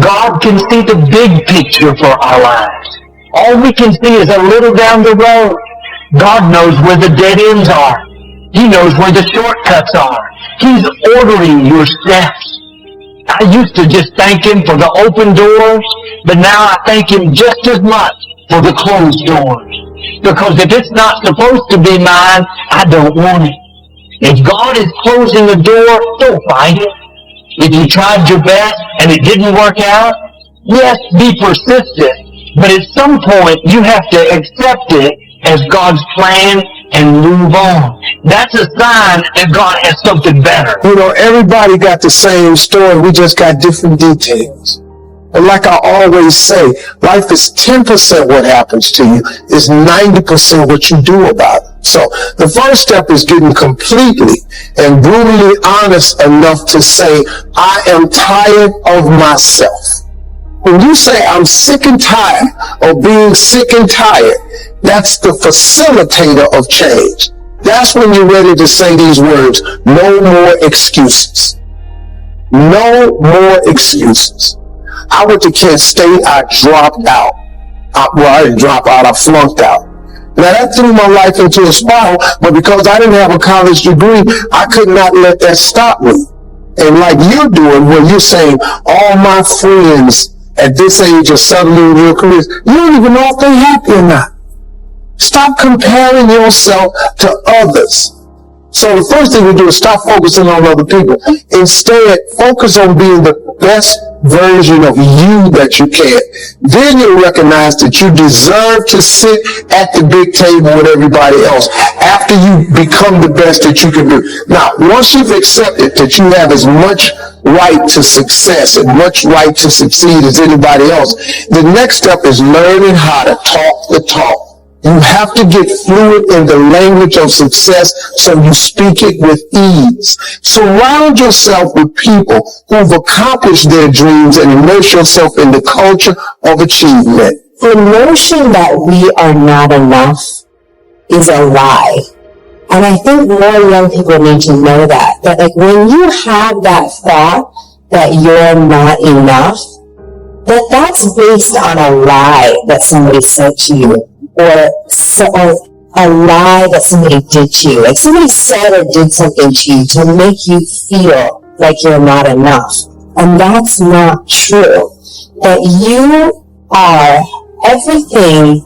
God can see the big picture for our lives. All we can see is a little down the road. God knows where the dead ends are. He knows where the shortcuts are. He's ordering your steps. I used to just thank Him for the open doors, but now I thank Him just as much for the closed doors. Because if it's not supposed to be mine, I don't want it. If God is closing a door, don't fight it. If you tried your best and it didn't work out, yes, be persistent. But at some point, you have to accept it as God's plan and move on. That's a sign that God has something better. You know, everybody got the same story. We just got different details. And like I always say, life is 10% what happens to you. It's 90% what you do about it. So the first step is getting completely and brutally honest enough to say, I am tired of myself. When you say I'm sick and tired of being sick and tired, that's the facilitator of change. That's when you're ready to say these words, no more excuses. No more excuses. I went to Kent State, I dropped out. I didn't drop out, I flunked out. Now that threw my life into a spiral, but because I didn't have a college degree, I could not let that stop me. And like you're doing, where you're saying, all my friends at this age are settling real careers, you don't even know if they're happy or not. Stop comparing yourself to others. So the first thing we do is stop focusing on other people. Instead, focus on being the best version of you that you can. Then you'll recognize that you deserve to sit at the big table with everybody else after you become the best that you can do. Now, once you've accepted that you have as much right to success and much right to succeed as anybody else, the next step is learning how to talk the talk. You have to get fluent in the language of success so you speak it with ease. Surround yourself with people who've accomplished their dreams and immerse yourself in the culture of achievement. The notion that we are not enough is a lie. And I think more young people need to know that. That like when you have that thought that you're not enough, that's based on a lie that somebody said to you. Or a lie that somebody did to you. Like somebody said or did something to you to make you feel like you're not enough. And that's not true. That you are everything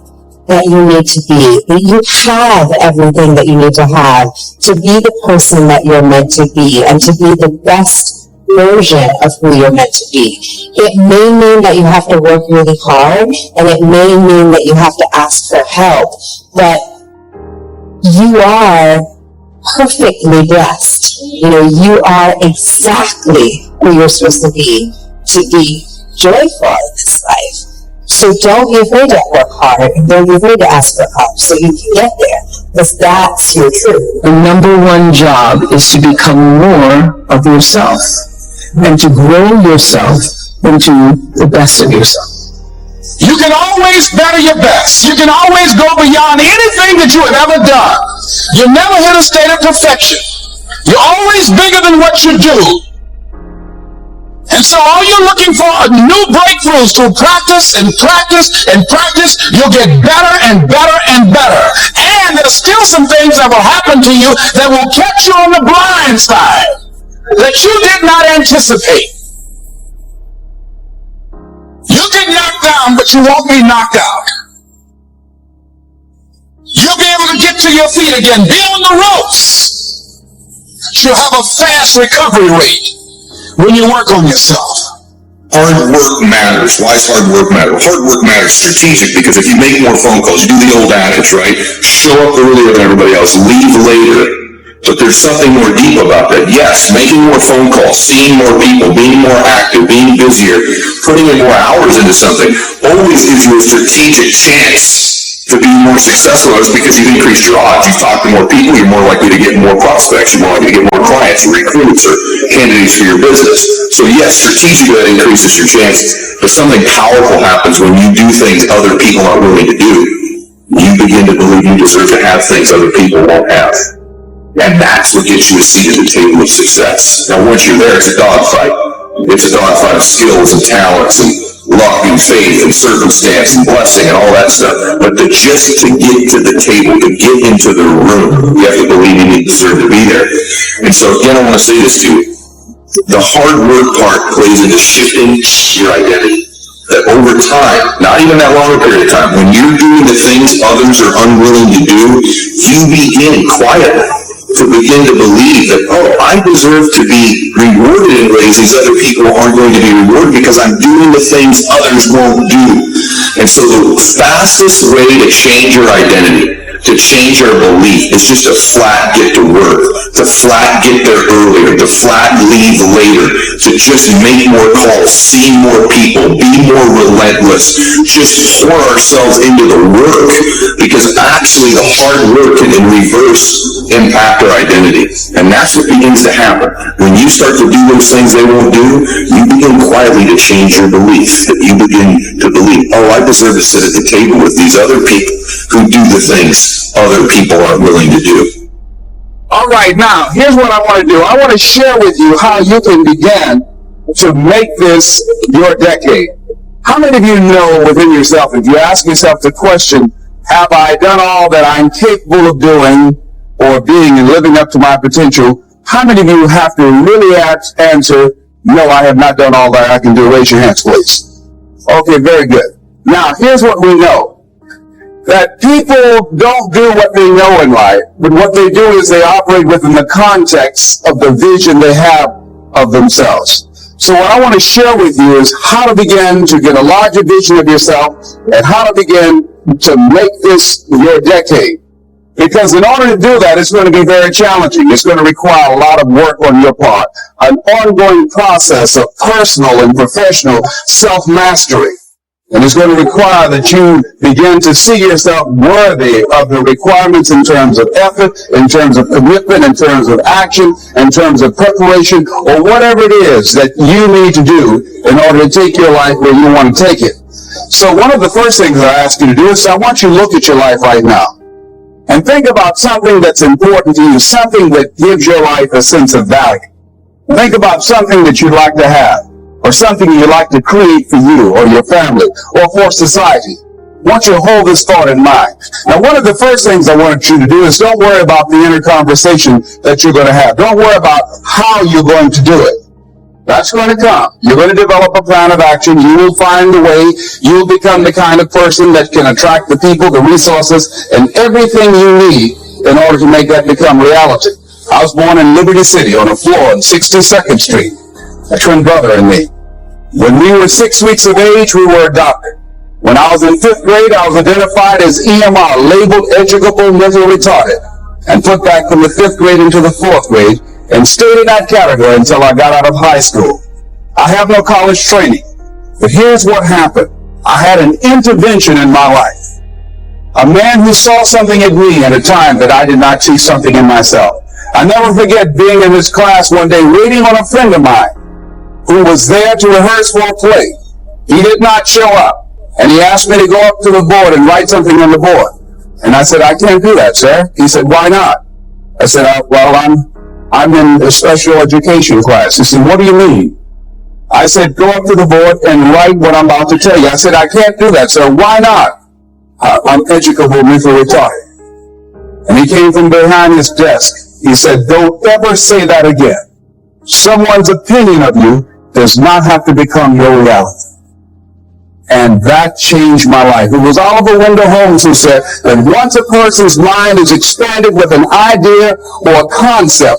that you need to be. That you have everything that you need to have to be the person that you're meant to be and to be the best version of who you're meant to be. It may mean that you have to work really hard, and it may mean that you have to ask for help, but you are perfectly blessed. You know, you are exactly who you're supposed to be joyful in this life. So don't be afraid to work hard, and don't be afraid to ask for help so you can get there, because that's your truth. The number one job is to become more of yourself and to grow yourself into the best of yourself. You can always better your best. You can always go beyond anything that you have ever done. You never hit a state of perfection. You're always bigger than what you do. And so all you're looking for are new breakthroughs to practice and practice and practice. You'll get better and better and better. And there's still some things that will happen to you that will catch you on the blind side that you did not anticipate. You get knocked down, but you won't be knocked out. You'll be able to get to your feet again. Be on the ropes. You'll have a fast recovery rate when you work on yourself. Hard work matters. Why does hard work matter? Hard work matters strategic because if you make more phone calls, you do the old adage, right? Show up earlier than everybody else, leave later. But there's something more deep about that. Yes, making more phone calls, seeing more people, being more active, being busier, putting in more hours into something always gives you a strategic chance to be more successful. That's because you've increased your odds. You've talked to more people. You're more likely to get more prospects. You're more likely to get more clients, recruits, or candidates for your business. So yes, strategically that increases your chance. But something powerful happens when you do things other people aren't willing to do. You begin to believe you deserve to have things other people won't have. And that's what gets you a seat at the table of success. Now, once you're there, it's a dogfight. It's a dogfight of skills and talents and luck and faith and circumstance and blessing and all that stuff. But just to get to the table, to get into the room, you have to believe you deserve to be there. And so again, I want to say this to you. The hard work part plays into shifting your identity. That over time, not even that long a period of time, when you're doing the things others are unwilling to do, you begin quietly to begin to believe that, oh, I deserve to be rewarded in ways these other people aren't going to be rewarded because I'm doing the things others won't do. And so the fastest way to change your identity, to change your belief, is just to flat get to work, to flat get there earlier, to flat leave later, to just make more calls, see more people, be more relentless, just pour ourselves into the work, because actually the hard work can in reverse impact our identity. And that's what begins to happen. When you start to do those things they won't do, you begin quietly to change your belief, that you begin to believe, oh, I deserve to sit at the table with these other people who do the things other people aren't willing to do. All right, now, here's what I want to do. I want to share with you how you can begin to make this your decade. How many of you know within yourself, if you ask yourself the question, have I done all that I'm capable of doing or being and living up to my potential, how many of you have to really answer, no, I have not done all that I can do? Raise your hands, please. Okay, very good. Now, here's what we know. That people don't do what they know in life, but what they do is they operate within the context of the vision they have of themselves. So what I want to share with you is how to begin to get a larger vision of yourself and how to begin to make this your decade. Because in order to do that, it's going to be very challenging. It's going to require a lot of work on your part, an ongoing process of personal and professional self-mastery. And it's going to require that you begin to see yourself worthy of the requirements in terms of effort, in terms of commitment, in terms of action, in terms of preparation, or whatever it is that you need to do in order to take your life where you want to take it. So one of the first things I ask you to do is I want you to look at your life right now and think about something that's important to you, something that gives your life a sense of value. Think about something that you'd like to have, or something you'd like to create for you or your family or for society. I want you to hold this thought in mind. Now, one of the first things I want you to do is don't worry about the inner conversation that you're going to have. Don't worry about how you're going to do it. That's going to come. You're going to develop a plan of action. You will find a way. You'll become the kind of person that can attract the people, the resources, and everything you need in order to make that become reality. I was born in Liberty City on a floor on 62nd Street. A twin brother and me. When we were 6 weeks of age, we were adopted. When I was in 5th grade, I was identified as EMR, labeled educable mentally retarded, and put back from the 5th grade into the 4th grade, and stayed in that category until I got out of high school. I have no college training, but here's what happened. I had an intervention in my life. A man who saw something in me at a time that I did not see something in myself. I never forget being in his class one day waiting on a friend of mine who was there to rehearse for a play. He did not show up, and he asked me to go up to the board and write something on the board. And I said, I can't do that, sir. He said, why not? I said, well, I'm in a special education class. He said, what do you mean? I said, go up to the board and write what I'm about to tell you. I said, I can't do that, sir. Why not? I'm educable mentally retarded. And he came from behind his desk. He said, don't ever say that again. Someone's opinion of you does not have to become your reality. And that changed my life. It was Oliver Wendell Holmes who said that once a person's mind is expanded with an idea or a concept,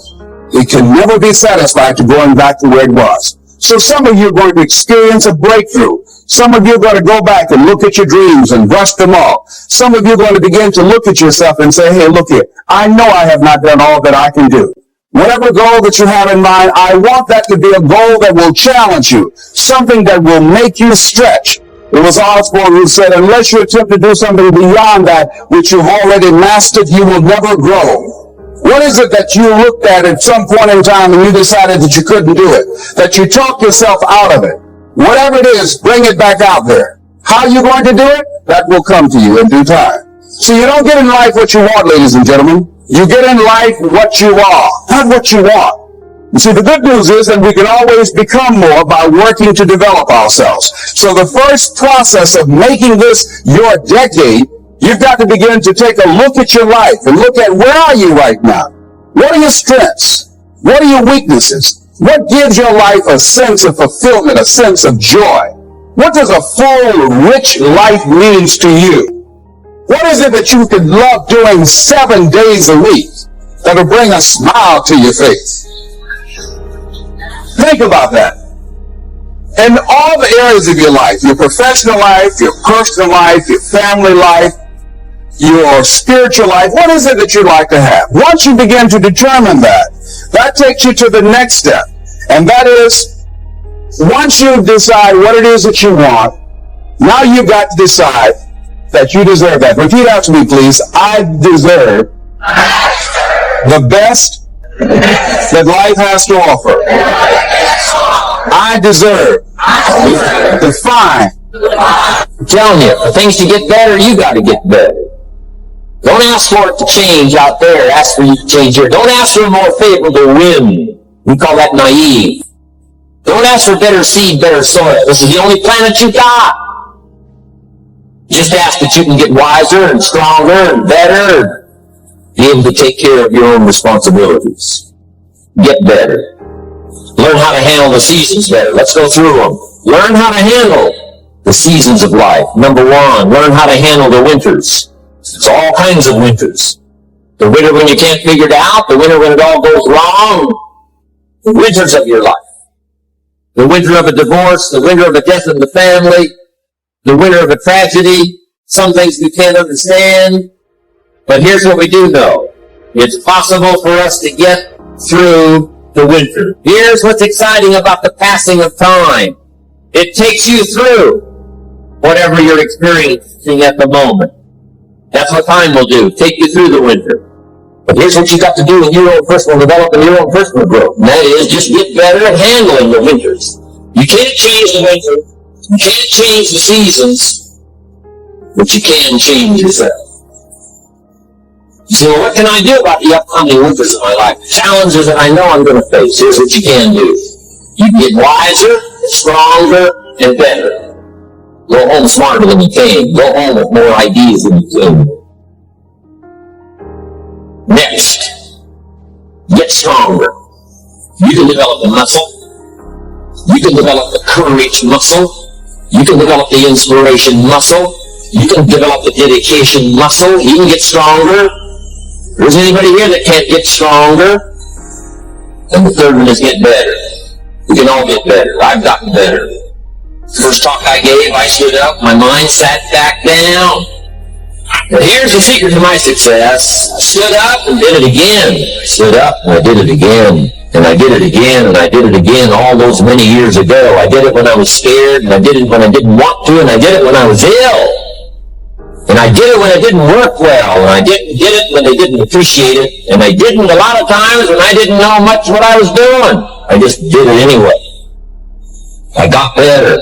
it can never be satisfied to going back to where it was. So some of you are going to experience a breakthrough. Some of you are going to go back and look at your dreams and brush them off. Some of you are going to begin to look at yourself and say, hey, look here, I know I have not done all that I can do. Whatever goal that you have in mind, I want that to be a goal that will challenge you, something that will make you stretch. It was Osteen who said, unless you attempt to do something beyond that which you've already mastered, you will never grow. What is it that you looked at some point in time and you decided that you couldn't do it? That you talked yourself out of it? Whatever it is, bring it back out there. How are you going to do it? That will come to you in due time. So you don't get in life what you want, ladies and gentlemen. You get in life what you are, not what you want. You see, the good news is that we can always become more by working to develop ourselves. So the first process of making this your decade, you've got to begin to take a look at your life and look at where are you right now? What are your strengths? What are your weaknesses? What gives your life a sense of fulfillment, a sense of joy? What does a full, rich life means to you? What is it that you could love doing 7 days a week that'll bring a smile to your face? Think about that. In all the areas of your life, your professional life, your personal life, your family life, your spiritual life, what is it that you'd like to have? Once you begin to determine that, that takes you to the next step. And that is, once you decide what it is that you want, now you've got to decide that you deserve that. Repeat after me, please. I deserve the best that life has to offer. I deserve the fine. I'm telling you, for things to get better, you got to get better. Don't ask for it to change out there. Ask for you to change here. Don't ask for a more favorable wind. We call that naive. Don't ask for better seed, better soil. This is the only planet you got. Just ask that you can get wiser and stronger and better and be able to take care of your own responsibilities. Get better. Learn how to handle the seasons better. Let's go through them. Learn how to handle the seasons of life. Number one, learn how to handle the winters. It's all kinds of winters. The winter when you can't figure it out. The winter when it all goes wrong. The winters of your life. The winter of a divorce. The winter of a death in the family. The winter of a tragedy. Some things we can't understand. But here's what we do know. It's possible for us to get through the winter. Here's what's exciting about the passing of time. It takes you through whatever you're experiencing at the moment. That's what time will do. Take you through the winter. But here's what you got to do in your own personal development, your own personal growth. And that is just get better at handling the winters. You can't change the winter. You can't change the seasons. But you can change yourself. So what can I do about the upcoming winters of my life? Challenges that I know I'm going to face. Here's what you can do. You get wiser, stronger, and better. Go home smarter than you came. Go home with more ideas than you came. Next, get stronger. You can develop the muscle. You can develop the courage muscle. You can develop the inspiration muscle. You can develop the dedication muscle. You can get stronger. There's anybody here that can't get stronger? And the third one is get better. We can all get better. I've gotten better. First talk I gave, I stood up, my mind sat back down. But here's the secret to my success. I stood up and did it again. I stood up and I did it again. And I did it again and I did it again all those many years ago. I did it when I was scared and I did it when I didn't want to and I did it when I was ill. And I did it when it didn't work well, and I did it when they didn't appreciate it, and I didn't a lot of times when I didn't know much what I was doing. I just did it anyway. I got better.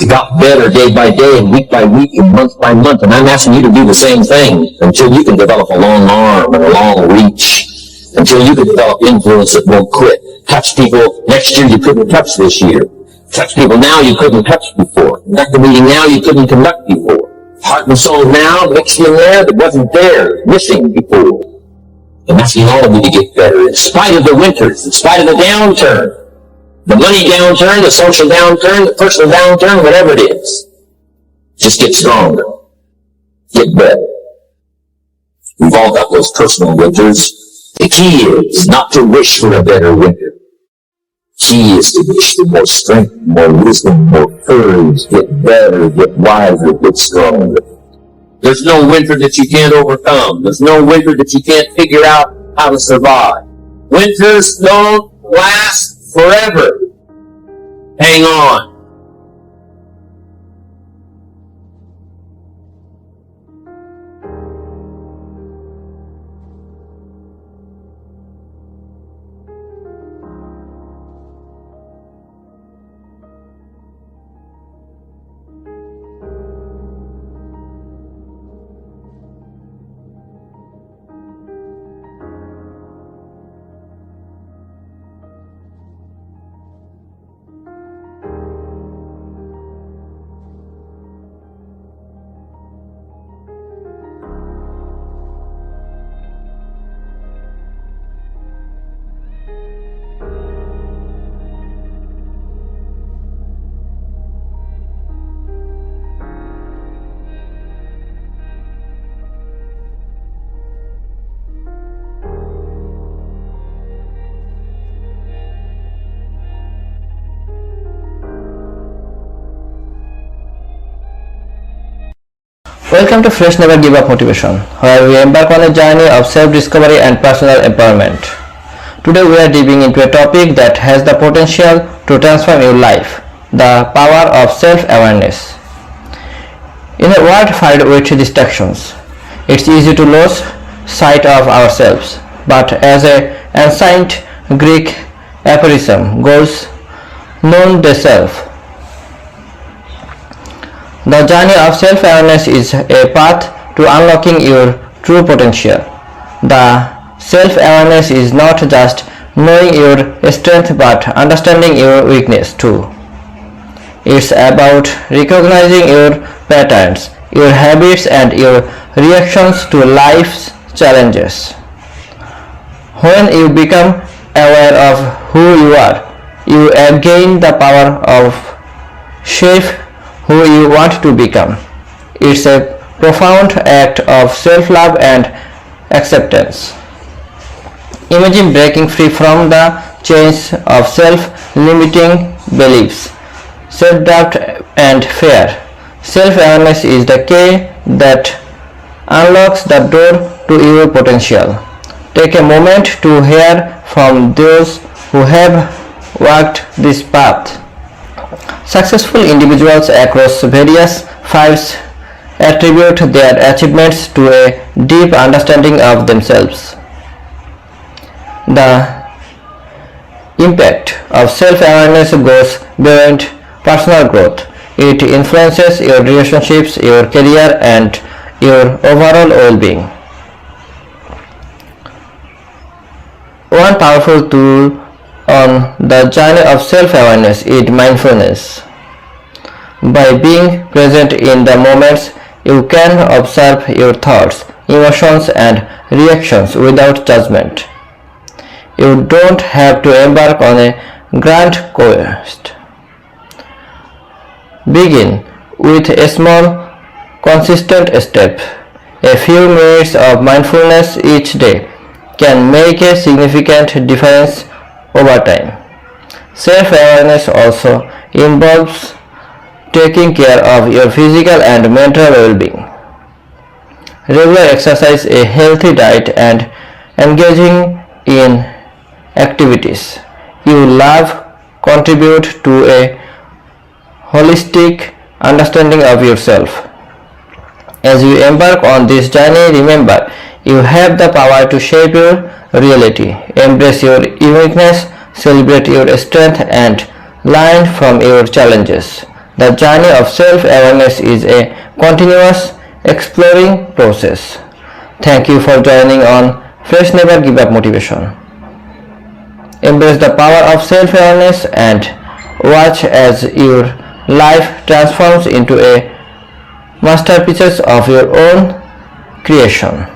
I got better day by day, and week by week, and month by month, and I'm asking you to do the same thing until you can develop a long arm and a long reach, until you can develop influence that won't quit. Touch people next year you couldn't touch this year. Touch people now you couldn't touch before. Conduct a meeting now you couldn't conduct before. Heart and soul now, mixed in there that wasn't there, missing before. I'm asking all of you to get better in spite of the winters, in spite of the downturn. The money downturn, the social downturn, the personal downturn, whatever it is. Just get stronger. Get better. We've all got those personal winters. The key is not to wish for a better winter. Key is to wish for more strength, more wisdom, more courage, get better, get wiser, get stronger. There's no winter that you can't overcome. There's no winter that you can't figure out how to survive. Winters don't last forever. Hang on. Welcome to Fresh Never Give Up Motivation, where we embark on a journey of self-discovery and personal empowerment. Today we are diving into a topic that has the potential to transform your life, the power of self-awareness. In a world filled with distractions, it's easy to lose sight of ourselves, but as an ancient Greek aphorism goes, "Know the self." The journey of self-awareness is a path to unlocking your true potential. The self-awareness is not just knowing your strength but understanding your weakness too. It's about recognizing your patterns, your habits and your reactions to life's challenges. When you become aware of who you are, you gain the power of shape who you want to become. It's a profound act of self-love and acceptance. Imagine breaking free from the chains of self-limiting beliefs, self-doubt and fear. Self-awareness is the key that unlocks the door to your potential. Take a moment to hear from those who have walked this path. Successful individuals across various fields attribute their achievements to a deep understanding of themselves. The impact of self-awareness goes beyond personal growth. It influences your relationships, your career, and your overall well-being. One powerful tool on the journey of self-awareness is mindfulness. By being present in the moments, you can observe your thoughts, emotions, and reactions without judgment. You don't have to embark on a grand quest. Begin with a small, consistent step. A few minutes of mindfulness each day can make a significant difference over time. Self-awareness also involves taking care of your physical and mental well-being. Regular exercise, a healthy diet, and engaging in activities you love contribute to a holistic understanding of yourself. As you embark on this journey, remember you have the power to shape your reality. Embrace your uniqueness, celebrate your strength, and learn from your challenges. The journey of self-awareness is a continuous exploring process. Thank you for joining on Fresh Never Give Up Motivation. Embrace the power of self-awareness and watch as your life transforms into a masterpiece of your own creation.